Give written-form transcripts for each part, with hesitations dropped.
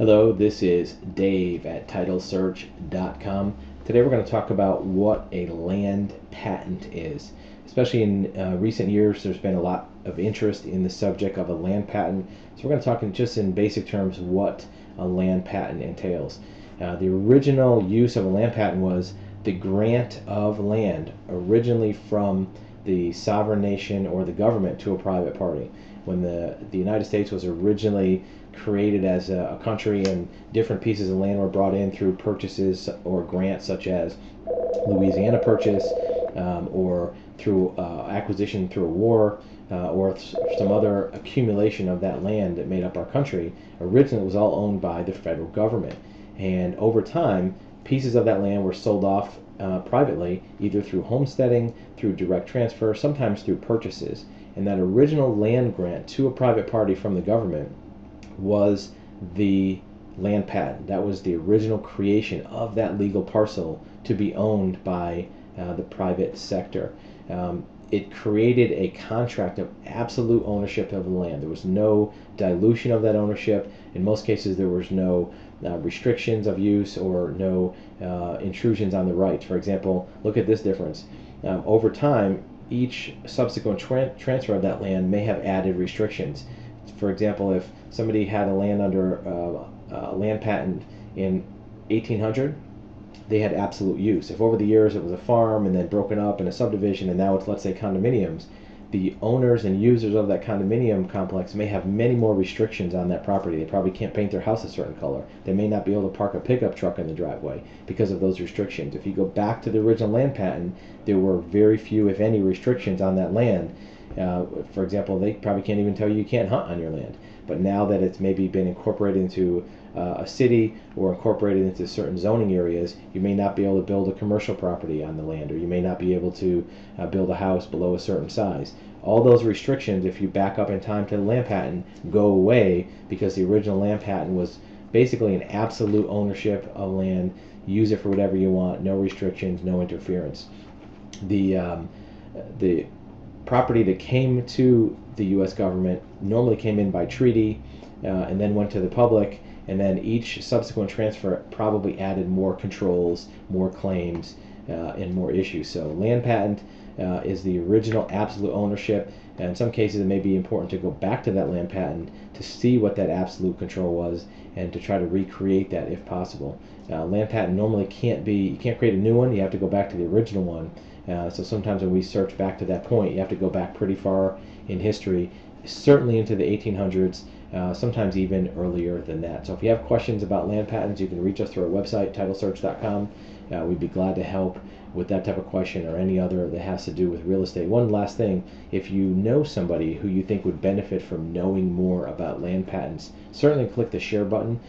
Hello, this is Dave at TitleSearch.com. Today we're going to talk about what a land patent is. Especially in recent years, there's been a lot of interest in the subject of a land patent. So we're going to talk just in basic terms what a land patent entails. The original use of a land patent was the grant of land, originally from the sovereign nation or the government to a private party. When the United States was originally created as a country and different pieces of land were brought in through purchases or grants, such as Louisiana Purchase, or through acquisition through a war, or some other accumulation of that land that made up our country. Originally, it was all owned by the federal government, and over time, pieces of that land were sold off privately, either through homesteading, through direct transfer, sometimes through purchases. And that original land grant to a private party from the government was the land patent. That was the original creation of that legal parcel to be owned by the private sector. It created a contract of absolute ownership of the land. There was no dilution of that ownership. In most cases, there was no restrictions of use or no intrusions on the rights. For example, look at this difference. Over time, each subsequent transfer of that land may have added restrictions. For example, if somebody had a land under a land patent in 1800, they had absolute use. If over the years it was a farm and then broken up in a subdivision and now it's, let's say, condominiums, the owners and users of that condominium complex may have many more restrictions on that property. They probably can't paint their house a certain color. They may not be able to park a pickup truck in the driveway because of those restrictions. If you go back to the original land patent, there were very few, if any, restrictions on that land. For example, they probably can't even tell you can't hunt on your land. But now that it's maybe been incorporated into a city or incorporated into certain zoning areas, you may not be able to build a commercial property on the land, or you may not be able to build a house below a certain size. All those restrictions, if you back up in time to the land patent, go away because the original land patent was basically an absolute ownership of land. Use it for whatever you want, no restrictions, no interference. The property that came to the U.S. government normally came in by treaty, and then went to the public, and then each subsequent transfer probably added more controls, more claims, and more issues. So land patent is the original absolute ownership. And in some cases, it may be important to go back to that land patent to see what that absolute control was and to try to recreate that if possible. Land patent normally you can't create a new one, you have to go back to the original one. So sometimes when we search back to that point, you have to go back pretty far in history, certainly into the 1800s, sometimes even earlier than that. So if you have questions about land patents, you can reach us through our website, TitleSearch.com. We'd be glad to help with that type of question or any other that has to do with real estate. One last thing, if you know somebody who you think would benefit from knowing more about land patents, certainly click the share button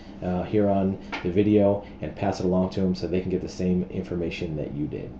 here on the video and pass it along to them so they can get the same information that you did.